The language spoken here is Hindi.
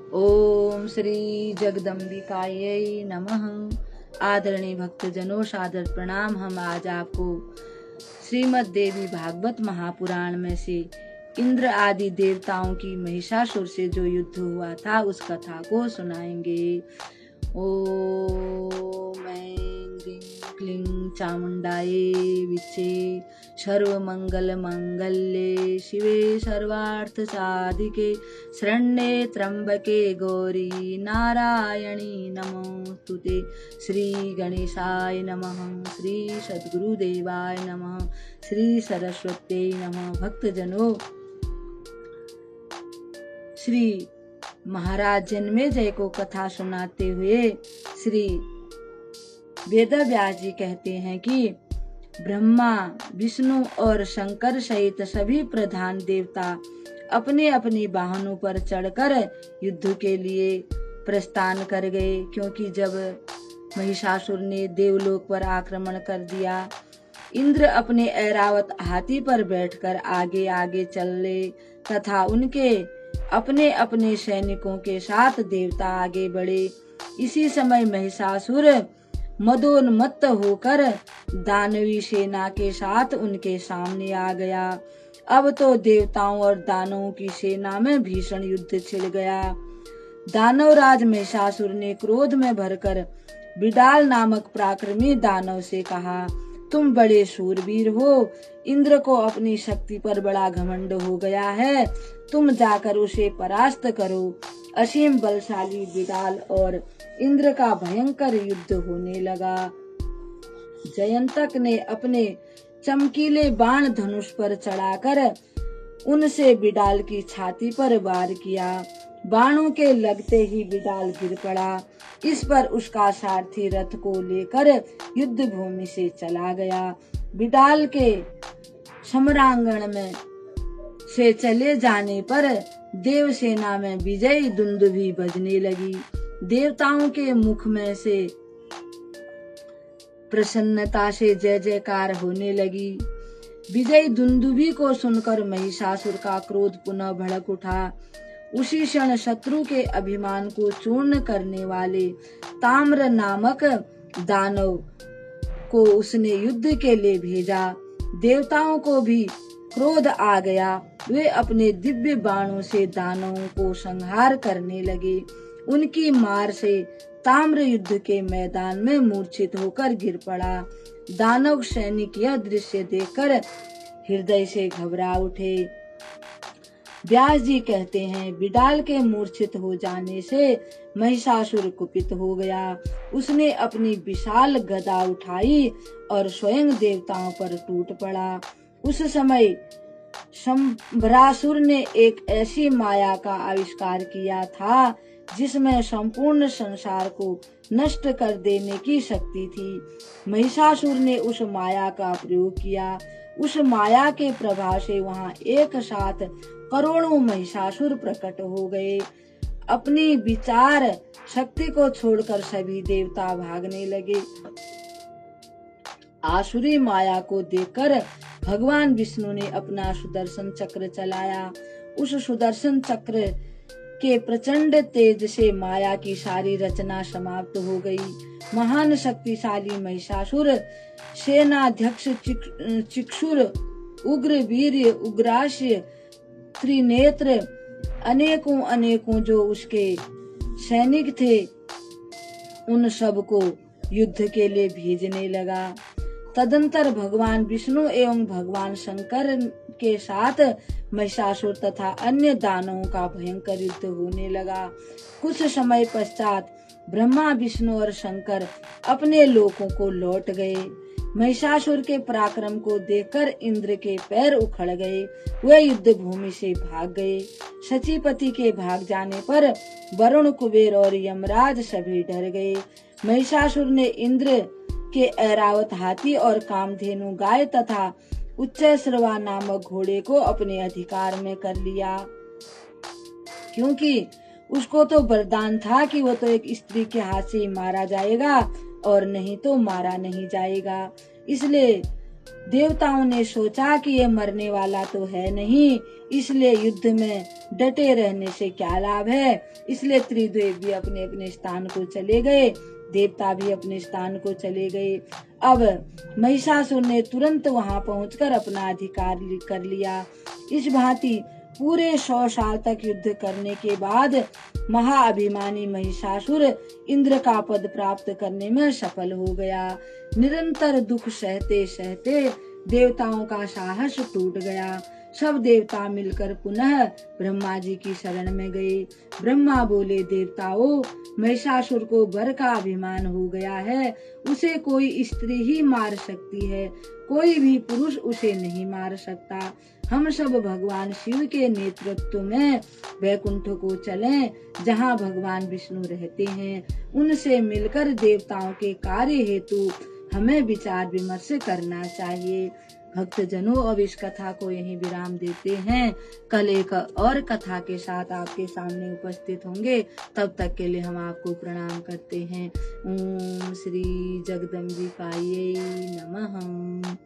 ओम श्री जगदम्बिकायै नमः। आदरणीय भक्तजनों, सादर प्रणाम। हम आज आपको श्रीमद् देवी भागवत महापुराण में से इंद्र आदि देवताओं की महिषासुर से जो युद्ध हुआ था उस कथा को सुनाएंगे। ओम ऐं ह्रीं क्लीं चामुंडायै विच्चे सर्वमंगल मंगल्ये शिवे सर्वार्थ साधिके शरण्ये त्र्यंबके गौरी नारायणी नमोस्तुते। श्री गणेशाय नमः, श्री सद्गुरुदेवाय नमः, श्री सरस्वत्यै नमः। भक्तजनों, श्री महाराज जन्मेजय को कथा सुनाते हुए श्री वेदव्यास जी कहते हैं कि ब्रह्मा, विष्णु और शंकर सहित सभी प्रधान देवता अपने अपनी वाहनों पर चढ़कर युद्ध के लिए प्रस्थान कर गए, क्योंकि जब महिषासुर ने देवलोक पर आक्रमण कर दिया, इंद्र अपने ऐरावत हाथी पर बैठकर आगे आगे चले तथा उनके अपने अपने सैनिकों के साथ देवता आगे बढ़े। इसी समय महिषासुर मदोन्मत्त होकर दानवी सेना के साथ उनके सामने आ गया। अब तो देवताओं और दानवों की सेना में भीषण युद्ध छिड़ गया। दानवराज महिषासुर ने क्रोध में भरकर बिडाल नामक पराक्रमी दानव से कहा, तुम बड़े शूरवीर हो, इंद्र को अपनी शक्ति पर बड़ा घमंड हो गया है, तुम जाकर उसे परास्त करो। असीम बलशाली बिडाल और इंद्र का भयंकर युद्ध होने लगा। जयंतक ने अपने चमकीले बाण धनुष पर चढ़ाकर उनसे बिडाल की छाती पर वार किया। बाणों के लगते ही बिडाल गिर पड़ा। इस पर उसका सारथी रथ को लेकर युद्ध भूमि से चला गया। बिडाल के समरांगण में से चले जाने पर देवसेना में विजयी दुंदुभी बजने लगी। देवताओं के मुख में से प्रसन्नता से जय जयकार होने लगी। विजयी दुंदुभी को सुनकर महिषासुर का क्रोध पुनः भड़क उठा। उसी क्षण शत्रु के अभिमान को चूर्ण करने वाले ताम्र नामक दानव को उसने युद्ध के लिए भेजा। देवताओं को भी क्रोध आ गया। वे अपने दिव्य बाणों से दानवों को संहार करने लगे। उनकी मार से ताम्र युद्ध के मैदान में मूर्छित होकर गिर पड़ा। दानव सैनिक यह दृश्य देखकर हृदय से घबरा उठे। व्यास जी कहते हैं, बिडाल के मूर्छित हो जाने से महिषासुर कुपित हो गया। उसने अपनी विशाल गदा उठाई और स्वयं देवताओं पर टूट पड़ा। उस समय शंभरासुर ने एक ऐसी माया का आविष्कार किया था जिसमें संपूर्ण संसार को नष्ट कर देने की शक्ति थी। महिषासुर ने उस माया का प्रयोग किया। उस माया के प्रभाव से वहां एक साथ करोड़ों महिषासुर प्रकट हो गए। अपनी विचार शक्ति को छोड़कर सभी देवता भागने लगे। आसुरी माया को देखकर भगवान विष्णु ने अपना सुदर्शन चक्र चलाया। उस सुदर्शन चक्र के प्रचंड तेज से माया की सारी रचना समाप्त हो गई। महान शक्तिशाली महिषासुर सेनाध्यक्ष चिक्षुर, उग्र वीर्य, उग्रास्य, त्रिनेत्र, अनेकों अनेकों जो उसके सैनिक थे, उन सब को युद्ध के लिए भेजने लगा। तदंतर भगवान विष्णु एवं भगवान शंकर के साथ महिषासुर तथा अन्य दानवों का भयंकर युद्ध होने लगा। कुछ समय पश्चात ब्रह्मा, विष्णु और शंकर अपने लोकों को लौट गए। महिषासुर के पराक्रम को देखकर इंद्र के पैर उखड़ गए। वे युद्ध भूमि से भाग गए। सचीपति के भाग जाने पर वरुण, कुबेर और यमराज सभी डर गए। महिषासुर ने इंद्र के ऐरावत हाथी और कामधेनु गाय तथा उच्चैश्रवा नामक घोड़े को अपने अधिकार में कर लिया, क्योंकि उसको तो वरदान था कि वो तो एक स्त्री के हाथ से ही मारा जाएगा और नहीं तो मारा नहीं जाएगा। इसलिए देवताओं ने सोचा कि ये मरने वाला तो है नहीं, इसलिए युद्ध में डटे रहने से क्या लाभ है। इसलिए त्रिदेव भी अपने अपने स्थान को चले गए, देवता भी अपने स्थान को चले गए। अब महिषासुर ने तुरंत वहां पहुंचकर अपना अधिकार कर लिया। इस भांति पूरे 100 साल तक युद्ध करने के बाद महाअभिमानी महिषासुर इंद्र का पद प्राप्त करने में सफल हो गया। निरंतर दुख सहते सहते देवताओं का साहस टूट गया। सब देवता मिलकर पुनः ब्रह्मा जी की शरण में गए। ब्रह्मा बोले, देवताओं, महिषासुर को वर का अभिमान हो गया है, उसे कोई स्त्री ही मार सकती है, कोई भी पुरुष उसे नहीं मार सकता। हम सब भगवान शिव के नेतृत्व में वैकुंठ को चलें, जहाँ भगवान विष्णु रहते हैं। उनसे मिलकर देवताओं के कार्य हेतु हमें विचार विमर्श करना चाहिए। भक्तजनों, अब इस कथा को यहीं विराम देते हैं। कल एक और कथा के साथ आपके सामने उपस्थित होंगे। तब तक के लिए हम आपको प्रणाम करते हैं। ओम श्री जगदम्बिकायै नमः।